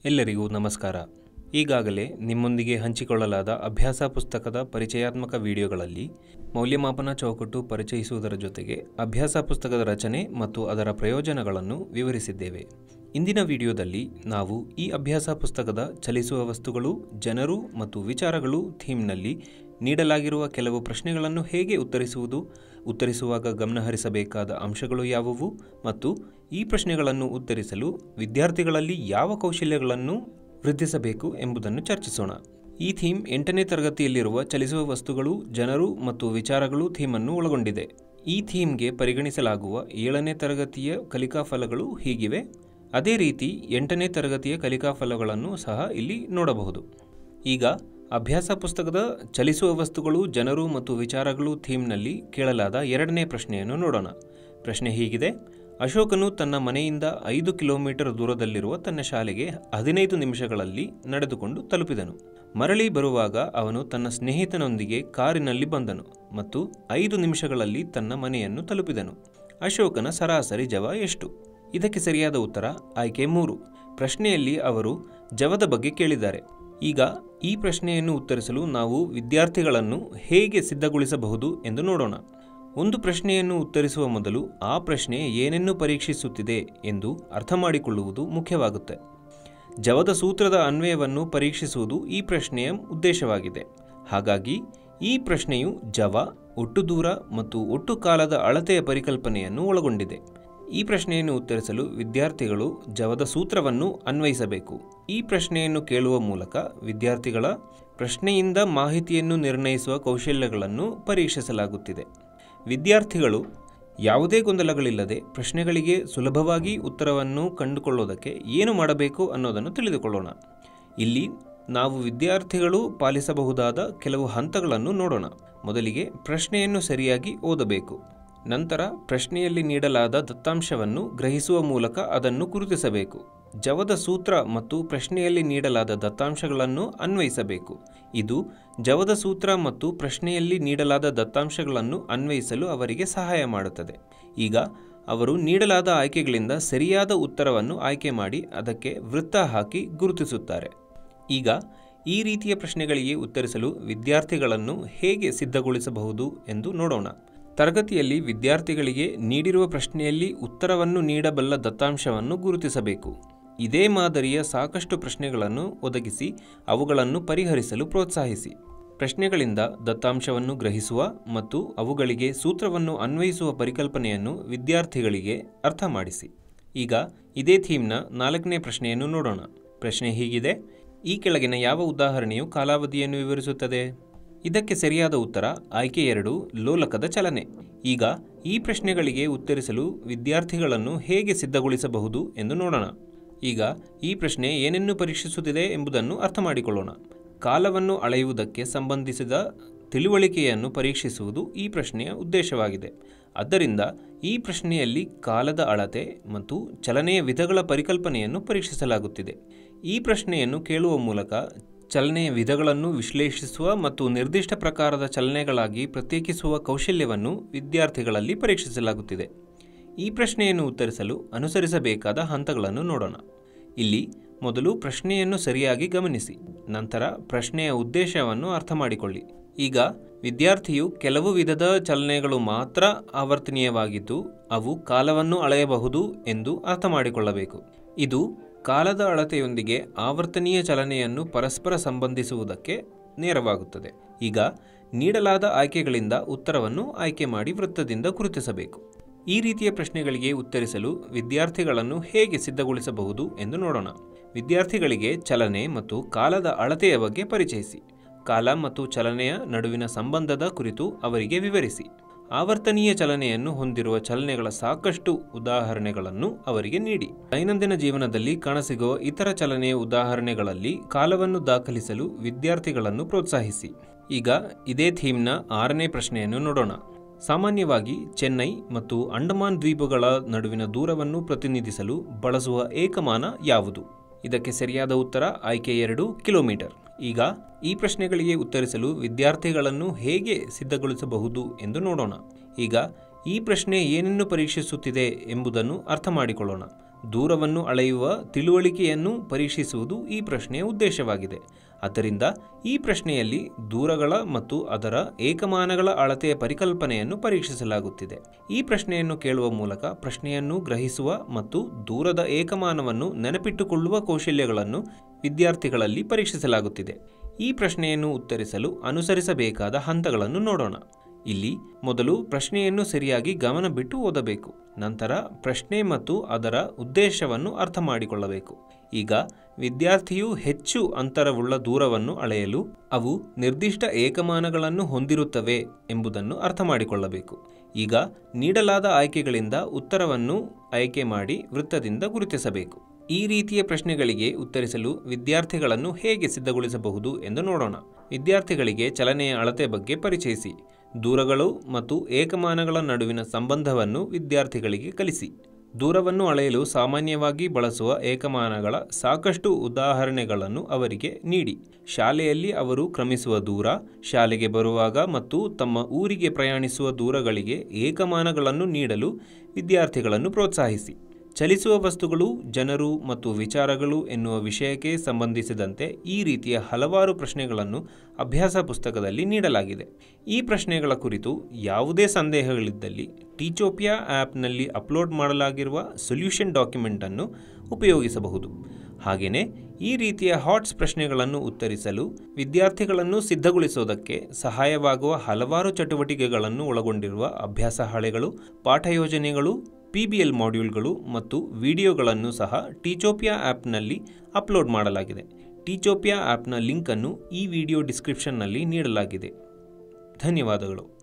ಎಲ್ಲರಿಗೂ ನಮಸ್ಕಾರ. ಈಗಾಗಲೇ ನಿಮ್ಮೊಂದಿಗೆ ಹಂಚಿಕೊಳ್ಳಲಾದ ಅಭ್ಯಾಸ ಪುಸ್ತಕದ ಪರಿಚಯಾತ್ಮಕ ವಿಡಿಯೋಗಳಲ್ಲಿ ಮೌಲ್ಯಮಾಪನ ಚೌಕಟ್ಟು ಪರಿಚಯಿಸುವುದರ ಜೊತೆಗೆ ಅಭ್ಯಾಸ ಪುಸ್ತಕದ ರಚನೆ ಮತ್ತು ಅದರ ಪ್ರಯೋಜನಗಳನ್ನು ವಿವರಿಸಿದ್ದೇವೆ. ಇಂದಿನ ವಿಡಿಯೋದಲ್ಲಿ ನಾವು ಈ ಅಭ್ಯಾಸ ಪುಸ್ತಕದ ಚಲಿಸುವ ವಸ್ತುಗಳು, ಜನರು ಮತ್ತು ವಿಚಾರಗಳು ಥೀಮ್ನಲ್ಲಿ ನೀಡಲಾಗಿರುವ ಕೆಲವು ಪ್ರಶ್ನೆಗಳನ್ನು ಹೇಗೆ ಉತ್ತರಿಸುವಾಗ ಗಮನಹರಿಸಬೇಕಾದ ಅಂಶಗಳು ಯಾವುವು ಮತ್ತು ಈ ಪ್ರಶ್ನೆಗಳನ್ನು ಉತ್ತರಿಸಲು ವಿದ್ಯಾರ್ಥಿಗಳಲ್ಲಿ ಯಾವ ಕೌಶಲ್ಯಗಳನ್ನು ವೃದ್ಧಿಸಬೇಕು ಎಂಬುದನ್ನು ಚರ್ಚಿಸೋಣ. ಈ ಥೀಮ್ 8ನೇ ತರಗತಿಯಲ್ಲಿರುವ ಚಲಿಸುವ ವಸ್ತುಗಳು, ಜನರು ಮತ್ತು ವಿಚಾರಗಳು ಥೀಮನ್ನು ಒಳಗೊಂಡಿದೆ. ಈ ಥೀಮ್ಗೆ ಪರಿಗಣಿಸಲಾಗುವ 7ನೇ ತರಗತಿಯ ಕಲಿಕಾ ಫಲಗಳು ಹೀಗಿವೆ. ಅದೇ ರೀತಿ 8ನೇ ತರಗತಿಯ ಕಲಿಕಾ ಫಲಗಳನ್ನು ಸಹ ಇಲ್ಲಿ ನೋಡಬಹುದು. ಈಗ ಅಭ್ಯಾಸ ಪುಸ್ತಕದ ಚಲಿಸುವ ವಸ್ತುಗಳು, ಜನರು ಮತ್ತು ವಿಚಾರಗಳು ಥೀಮ್ನಲ್ಲಿ ಕೇಳಲಾದ 2ನೇ ಪ್ರಶ್ನೆಯನ್ನು ನೋಡೋಣ. ಪ್ರಶ್ನೆ ಹೀಗಿದೆ: ಅಶೋಕನು ತನ್ನ ಮನೆಯಿಂದ 5 ಕಿಲೋಮೀಟರ್ ದೂರದಲ್ಲಿರುವ ತನ್ನ ಶಾಲೆಗೆ 15 ನಿಮಿಷಗಳಲ್ಲಿ ನಡೆದುಕೊಂಡು ತಲುಪಿದನು. ಮರಳಿ ಬರುವಾಗ ಅವನು ತನ್ನ ಸ್ನೇಹಿತನೊಂದಿಗೆ ಕಾರಿನಲ್ಲಿ ಬಂದನು ಮತ್ತು 5 ನಿಮಿಷಗಳಲ್ಲಿ ತನ್ನ ಮನೆಯನ್ನು ತಲುಪಿದನು. ಅಶೋಕನ ಸರಾಸರಿ ಜವ ಎಷ್ಟು? ಇದಕ್ಕೆ ಸರಿಯಾದ ಉತ್ತರ ಆಯ್ಕೆ 3. ಪ್ರಶ್ನೆಯಲ್ಲಿ ಅವರು ಜವದ ಬಗ್ಗೆ ಕೇಳಿದ್ದಾರೆ. ಈಗ ಈ ಪ್ರಶ್ನೆಯನ್ನು ಉತ್ತರಿಸಲು ನಾವು ವಿದ್ಯಾರ್ಥಿಗಳನ್ನು ಹೇಗೆ ಸಿದ್ಧಗೊಳಿಸಬಹುದು ಎಂದು ನೋಡೋಣ. ಒಂದು ಪ್ರಶ್ನೆಯನ್ನು ಉತ್ತರಿಸುವ ಮೊದಲು ಆ ಪ್ರಶ್ನೆ ಏನನ್ನು ಪರೀಕ್ಷಿಸುತ್ತಿದೆ ಎಂದು ಅರ್ಥ ಮಾಡಿಕೊಳ್ಳುವುದು ಮುಖ್ಯವಾಗುತ್ತೆ. ಜವದ ಸೂತ್ರದ ಅನ್ವಯವನ್ನು ಪರೀಕ್ಷಿಸುವುದು ಈ ಪ್ರಶ್ನೆಯ ಉದ್ದೇಶವಾಗಿದೆ. ಹಾಗಾಗಿ ಈ ಪ್ರಶ್ನೆಯು ಜವ, ಒಟ್ಟು ದೂರ ಮತ್ತು ಒಟ್ಟು ಕಾಲದ ಅಳತೆಯ ಪರಿಕಲ್ಪನೆಯನ್ನು ಒಳಗೊಂಡಿದೆ. ಈ ಪ್ರಶ್ನೆಯನ್ನು ಉತ್ತರಿಸಲು ವಿದ್ಯಾರ್ಥಿಗಳು ಜವದ ಸೂತ್ರವನ್ನು ಅನ್ವಯಿಸಬೇಕು. ಈ ಪ್ರಶ್ನೆಯನ್ನು ಕೇಳುವ ಮೂಲಕ ವಿದ್ಯಾರ್ಥಿಗಳ ಪ್ರಶ್ನೆಯಿಂದ ಮಾಹಿತಿಯನ್ನು ನಿರ್ಣಯಿಸುವ ಕೌಶಲ್ಯಗಳನ್ನು ಪರೀಕ್ಷಿಸಲಾಗುತ್ತಿದೆ. ವಿದ್ಯಾರ್ಥಿಗಳು ಯಾವುದೇ ಗೊಂದಲಗಳಿಲ್ಲದೆ ಪ್ರಶ್ನೆಗಳಿಗೆ ಸುಲಭವಾಗಿ ಉತ್ತರವನ್ನು ಕಂಡುಕೊಳ್ಳೋದಕ್ಕೆ ಏನು ಮಾಡಬೇಕು ಅನ್ನೋದನ್ನು ತಿಳಿದುಕೊಳ್ಳೋಣ. ಇಲ್ಲಿ ನಾವು ವಿದ್ಯಾರ್ಥಿಗಳು ಪಾಲಿಸಬಹುದಾದ ಕೆಲವು ಹಂತಗಳನ್ನು ನೋಡೋಣ. ಮೊದಲಿಗೆ ಪ್ರಶ್ನೆಯನ್ನು ಸರಿಯಾಗಿ ಓದಬೇಕು. ನಂತರ ಪ್ರಶ್ನೆಯಲ್ಲಿ ನೀಡಲಾದ ದತ್ತಾಂಶವನ್ನು ಗ್ರಹಿಸುವ ಮೂಲಕ ಅದನ್ನು ಗುರುತಿಸಬೇಕು. ಜವದ ಸೂತ್ರ ಮತ್ತು ಪ್ರಶ್ನೆಯಲ್ಲಿ ನೀಡಲಾದ ದತ್ತಾಂಶಗಳನ್ನು ಅನ್ವಯಿಸಬೇಕು. ಇದು ಜವದ ಸೂತ್ರ ಮತ್ತು ಪ್ರಶ್ನೆಯಲ್ಲಿ ನೀಡಲಾದ ದತ್ತಾಂಶಗಳನ್ನು ಅನ್ವಯಿಸಲು ಅವರಿಗೆ ಸಹಾಯ ಮಾಡುತ್ತದೆ. ಈಗ ಅವರು ನೀಡಲಾದ ಆಯ್ಕೆಗಳಿಂದ ಸರಿಯಾದ ಉತ್ತರವನ್ನು ಆಯ್ಕೆ ಮಾಡಿ ಅದಕ್ಕೆ ವೃತ್ತ ಹಾಕಿ ಗುರುತಿಸುತ್ತಾರೆ. ಈಗ ಈ ರೀತಿಯ ಪ್ರಶ್ನೆಗಳಿಗೆ ಉತ್ತರಿಸಲು ವಿದ್ಯಾರ್ಥಿಗಳನ್ನು ಹೇಗೆ ಸಿದ್ಧಗೊಳಿಸಬಹುದು ಎಂದು ನೋಡೋಣ. ತರಗತಿಯಲ್ಲಿ ವಿದ್ಯಾರ್ಥಿಗಳಿಗೆ ನೀಡಿರುವ ಪ್ರಶ್ನೆಯಲ್ಲಿ ಉತ್ತರವನ್ನು ನೀಡಬಲ್ಲ ದತ್ತಾಂಶವನ್ನು ಗುರುತಿಸಬೇಕು. ಇದೇ ಮಾದರಿಯ ಸಾಕಷ್ಟು ಪ್ರಶ್ನೆಗಳನ್ನು ಒದಗಿಸಿ ಅವುಗಳನ್ನು ಪರಿಹರಿಸಲು ಪ್ರೋತ್ಸಾಹಿಸಿ. ಪ್ರಶ್ನೆಗಳಿಂದ ದತ್ತಾಂಶವನ್ನು ಗ್ರಹಿಸುವ ಮತ್ತು ಅವುಗಳಿಗೆ ಸೂತ್ರವನ್ನು ಅನ್ವಯಿಸುವ ಪರಿಕಲ್ಪನೆಯನ್ನು ವಿದ್ಯಾರ್ಥಿಗಳಿಗೆ ಅರ್ಥ ಮಾಡಿಸಿ. ಈಗ ಇದೇ ಥೀಮ್ನ 4ನೇ ಪ್ರಶ್ನೆಯನ್ನು ನೋಡೋಣ. ಪ್ರಶ್ನೆ ಹೀಗಿದೆ: ಈ ಕೆಳಗಿನ ಯಾವ ಉದಾಹರಣೆಯು ಕಾಲಾವಧಿಯನ್ನು ವಿವರಿಸುತ್ತದೆ? ಇದಕ್ಕೆ ಸರಿಯಾದ ಉತ್ತರ ಆಯ್ಕೆ 2, ಲೋಲಕದ ಚಲನೆ. ಈಗ ಈ ಪ್ರಶ್ನೆಗಳಿಗೆ ಉತ್ತರಿಸಲು ವಿದ್ಯಾರ್ಥಿಗಳನ್ನು ಹೇಗೆ ಸಿದ್ಧಗೊಳಿಸಬಹುದು ಎಂದು ನೋಡೋಣ. ಈಗ ಈ ಪ್ರಶ್ನೆ ಏನನ್ನು ಪರೀಕ್ಷಿಸುತ್ತಿದೆ ಎಂಬುದನ್ನು ಅರ್ಥ ಮಾಡಿಕೊಳ್ಳೋಣ. ಕಾಲವನ್ನು ಅಳೆಯುವುದಕ್ಕೆ ಸಂಬಂಧಿಸಿದ ತಿಳುವಳಿಕೆಯನ್ನು ಪರೀಕ್ಷಿಸುವುದು ಈ ಪ್ರಶ್ನೆಯ ಉದ್ದೇಶವಾಗಿದೆ. ಆದ್ದರಿಂದ ಈ ಪ್ರಶ್ನೆಯಲ್ಲಿ ಕಾಲದ ಅಳತೆ ಮತ್ತು ಚಲನೆಯ ವಿಧಗಳ ಪರಿಕಲ್ಪನೆಯನ್ನು ಪರೀಕ್ಷಿಸಲಾಗುತ್ತಿದೆ. ಈ ಪ್ರಶ್ನೆಯನ್ನು ಕೇಳುವ ಮೂಲಕ ಚಲನೆಯ ವಿಧಗಳನ್ನು ವಿಶ್ಲೇಷಿಸುವ ಮತ್ತು ನಿರ್ದಿಷ್ಟ ಪ್ರಕಾರದ ಚಲನೆಗಳಾಗಿ ಪ್ರತ್ಯೇಕಿಸುವ ಕೌಶಲ್ಯವನ್ನು ವಿದ್ಯಾರ್ಥಿಗಳಲ್ಲಿ ಪರೀಕ್ಷಿಸಲಾಗುತ್ತಿದೆ. ಈ ಪ್ರಶ್ನೆಯನ್ನು ಉತ್ತರಿಸಲು ಅನುಸರಿಸಬೇಕಾದ ಹಂತಗಳನ್ನು ನೋಡೋಣ. ಇಲ್ಲಿ ಮೊದಲು ಪ್ರಶ್ನೆಯನ್ನು ಸರಿಯಾಗಿ ಗಮನಿಸಿ. ನಂತರ ಪ್ರಶ್ನೆಯ ಉದ್ದೇಶವನ್ನು ಅರ್ಥ ಮಾಡಿಕೊಳ್ಳಿ. ಈಗ ವಿದ್ಯಾರ್ಥಿಯು ಕೆಲವು ವಿಧದ ಚಲನೆಗಳು ಮಾತ್ರ ಆವರ್ತನೀಯವಾಗಿದ್ದು ಅವು ಕಾಲವನ್ನು ಅಳೆಯಬಹುದು ಎಂದು ಅರ್ಥ ಮಾಡಿಕೊಳ್ಳಬೇಕು. ಇದು ಕಾಲದ ಅಳತೆಯೊಂದಿಗೆ ಆವರ್ತನೀಯ ಚಲನೆಯನ್ನು ಪರಸ್ಪರ ಸಂಬಂಧಿಸುವುದಕ್ಕೆ ನೇರವಾಗುತ್ತದೆ. ಈಗ ನೀಡಲಾದ ಆಯ್ಕೆಗಳಿಂದ ಉತ್ತರವನ್ನು ಆಯ್ಕೆ ಮಾಡಿ ವೃತ್ತದಿಂದ ಗುರುತಿಸಬೇಕು. ಈ ರೀತಿಯ ಪ್ರಶ್ನೆಗಳಿಗೆ ಉತ್ತರಿಸಲು ವಿದ್ಯಾರ್ಥಿಗಳನ್ನು ಹೇಗೆ ಸಿದ್ಧಗೊಳಿಸಬಹುದು ಎಂದು ನೋಡೋಣ. ವಿದ್ಯಾರ್ಥಿಗಳಿಗೆ ಚಲನೆ ಮತ್ತು ಕಾಲದ ಅಳತೆಯ ಬಗ್ಗೆ ಪರಿಚಯಿಸಿ. ಕಾಲ ಮತ್ತು ಚಲನೆಯ ನಡುವಿನ ಸಂಬಂಧದ ಕುರಿತು ಅವರಿಗೆ ವಿವರಿಸಿ. ಆವರ್ತನೀಯ ಚಲನೆಯನ್ನು ಹೊಂದಿರುವ ಚಲನೆಗಳ ಸಾಕಷ್ಟು ಉದಾಹರಣೆಗಳನ್ನು ಅವರಿಗೆ ನೀಡಿ. ದೈನಂದಿನ ಜೀವನದಲ್ಲಿ ಕಾಣಸಿಗುವ ಇತರ ಚಲನೆಯ ಉದಾಹರಣೆಗಳಲ್ಲಿ ಕಾಲವನ್ನು ದಾಖಲಿಸಲು ವಿದ್ಯಾರ್ಥಿಗಳನ್ನು ಪ್ರೋತ್ಸಾಹಿಸಿ. ಈಗ ಇದೇ ಥೀಮ್ನ 6ನೇ ಪ್ರಶ್ನೆಯನ್ನು ನೋಡೋಣ. ಸಾಮಾನ್ಯವಾಗಿ ಚೆನ್ನೈ ಮತ್ತು ಅಂಡಮಾನ್ ದ್ವೀಪಗಳ ನಡುವಿನ ದೂರವನ್ನು ಪ್ರತಿನಿಧಿಸಲು ಬಳಸುವ ಏಕಮಾನ ಯಾವುದು? ಇದಕ್ಕೆ ಸರಿಯಾದ ಉತ್ತರ ಆಯ್ಕೆ 2, ಕಿಲೋಮೀಟರ್. ಈಗ ಈ ಪ್ರಶ್ನೆಗಳಿಗೆ ಉತ್ತರಿಸಲು ವಿದ್ಯಾರ್ಥಿಗಳನ್ನು ಹೇಗೆ ಸಿದ್ಧಗೊಳಿಸಬಹುದು ಎಂದು ನೋಡೋಣ. ಈಗ ಈ ಪ್ರಶ್ನೆ ಏನನ್ನು ಪರೀಕ್ಷಿಸುತ್ತಿದೆ ಎಂಬುದನ್ನು ಅರ್ಥ ಮಾಡಿಕೊಳ್ಳೋಣ. ದೂರವನ್ನು ಅಳೆಯುವ ತಿಳುವಳಿಕೆಯನ್ನು ಪರೀಕ್ಷಿಸುವುದು ಈ ಪ್ರಶ್ನೆಯ ಉದ್ದೇಶವಾಗಿದೆ. ಆದ್ದರಿಂದ ಈ ಪ್ರಶ್ನೆಯಲ್ಲಿ ದೂರಗಳ ಮತ್ತು ಅದರ ಏಕಮಾನಗಳ ಅಳತೆಯ ಪರಿಕಲ್ಪನೆಯನ್ನು ಪರೀಕ್ಷಿಸಲಾಗುತ್ತಿದೆ. ಈ ಪ್ರಶ್ನೆಯನ್ನು ಕೇಳುವ ಮೂಲಕ ಪ್ರಶ್ನೆಯನ್ನು ಗ್ರಹಿಸುವ ಮತ್ತು ದೂರದ ಏಕಮಾನವನ್ನು ನೆನಪಿಟ್ಟುಕೊಳ್ಳುವ ಕೌಶಲ್ಯಗಳನ್ನು ವಿದ್ಯಾರ್ಥಿಗಳಲ್ಲಿ ಪರೀಕ್ಷಿಸಲಾಗುತ್ತಿದೆ. ಈ ಪ್ರಶ್ನೆಯನ್ನು ಉತ್ತರಿಸಲು ಅನುಸರಿಸಬೇಕಾದ ಹಂತಗಳನ್ನು ನೋಡೋಣ. ಇಲ್ಲಿ ಮೊದಲು ಪ್ರಶ್ನೆಯನ್ನು ಸರಿಯಾಗಿ ಗಮನ ಬಿಟ್ಟು ಓದಬೇಕು. ನಂತರ ಪ್ರಶ್ನೆ ಮತ್ತು ಅದರ ಉದ್ದೇಶವನ್ನು ಅರ್ಥ ಮಾಡಿಕೊಳ್ಳಬೇಕು. ಈಗ ವಿದ್ಯಾರ್ಥಿಯು ಹೆಚ್ಚು ಅಂತರವುಳ್ಳ ದೂರವನ್ನು ಅಳೆಯಲು ಅವು ನಿರ್ದಿಷ್ಟ ಏಕಮಾನಗಳನ್ನು ಹೊಂದಿರುತ್ತವೆ ಎಂಬುದನ್ನು ಅರ್ಥ ಮಾಡಿಕೊಳ್ಳಬೇಕು. ಈಗ ನೀಡಲಾದ ಆಯ್ಕೆಗಳಿಂದ ಉತ್ತರವನ್ನು ಆಯ್ಕೆ ಮಾಡಿ ವೃತ್ತದಿಂದ ಗುರುತಿಸಬೇಕು. ಈ ರೀತಿಯ ಪ್ರಶ್ನೆಗಳಿಗೆ ಉತ್ತರಿಸಲು ವಿದ್ಯಾರ್ಥಿಗಳನ್ನು ಹೇಗೆ ಸಿದ್ಧಗೊಳಿಸಬಹುದು ಎಂದು ನೋಡೋಣ. ವಿದ್ಯಾರ್ಥಿಗಳಿಗೆ ಚಲನೆಯ ಅಳತೆ ಬಗ್ಗೆ ಪರಿಚಯಿಸಿ. ದೂರಗಳು ಮತ್ತು ಏಕಮಾನಗಳ ನಡುವಿನ ಸಂಬಂಧವನ್ನು ವಿದ್ಯಾರ್ಥಿಗಳಿಗೆ ಕಲಿಸಿ. ದೂರವನ್ನು ಅಳೆಯಲು ಸಾಮಾನ್ಯವಾಗಿ ಬಳಸುವ ಏಕಮಾನಗಳ ಸಾಕಷ್ಟು ಉದಾಹರಣೆಗಳನ್ನು ಅವರಿಗೆ ನೀಡಿ. ಶಾಲೆಯಲ್ಲಿ ಅವರು ಕ್ರಮಿಸುವ ದೂರ, ಶಾಲೆಗೆ ಬರುವಾಗ ಮತ್ತು ತಮ್ಮ ಊರಿಗೆ ಪ್ರಯಾಣಿಸುವ ದೂರಗಳಿಗೆ ಏಕಮಾನಗಳನ್ನು ನೀಡಲು ವಿದ್ಯಾರ್ಥಿಗಳನ್ನು ಪ್ರೋತ್ಸಾಹಿಸಿ. ಚಲಿಸುವ ವಸ್ತುಗಳು, ಜನರು ಮತ್ತು ವಿಚಾರಗಳು ಎನ್ನುವ ವಿಷಯಕ್ಕೆ ಸಂಬಂಧಿಸಿದಂತೆ ಈ ರೀತಿಯ ಹಲವಾರು ಪ್ರಶ್ನೆಗಳನ್ನು ಅಭ್ಯಾಸ ಪುಸ್ತಕದಲ್ಲಿ ನೀಡಲಾಗಿದೆ. ಈ ಪ್ರಶ್ನೆಗಳ ಕುರಿತು ಯಾವುದೇ ಸಂದೇಹಗಳಿದ್ದಲ್ಲಿ ಟೀಚೋಪಿಯಾ ಆ್ಯಪ್ನಲ್ಲಿ ಅಪ್ಲೋಡ್ ಮಾಡಲಾಗಿರುವ ಸೊಲ್ಯೂಷನ್ ಡಾಕ್ಯುಮೆಂಟನ್ನು ಉಪಯೋಗಿಸಬಹುದು. ಹಾಗೆಯೇ ಈ ರೀತಿಯ ಹಾಟ್ಸ್ ಪ್ರಶ್ನೆಗಳನ್ನು ಉತ್ತರಿಸಲು ವಿದ್ಯಾರ್ಥಿಗಳನ್ನು ಸಿದ್ಧಗೊಳಿಸುವುದಕ್ಕೆ ಸಹಾಯವಾಗುವ ಹಲವಾರು ಚಟುವಟಿಕೆಗಳನ್ನು ಒಳಗೊಂಡಿರುವ ಅಭ್ಯಾಸ ಹಾಳೆಗಳು, ಪಾಠ ಯೋಜನೆಗಳು, PBL ಮಾಡ್ಯೂಲ್ಗಳು ಮತ್ತು ವಿಡಿಯೋಗಳನ್ನು ಸಹ ಟೀಚೋಪಿಯಾ ಆ್ಯಪ್ನಲ್ಲಿ ಅಪ್ಲೋಡ್ ಮಾಡಲಾಗಿದೆ. ಟೀಚೋಪಿಯಾ ಆ್ಯಪ್ನ ಲಿಂಕನ್ನು ಈ ವಿಡಿಯೋ ಡಿಸ್ಕ್ರಿಪ್ಷನ್ನಲ್ಲಿ ನೀಡಲಾಗಿದೆ. ಧನ್ಯವಾದಗಳು.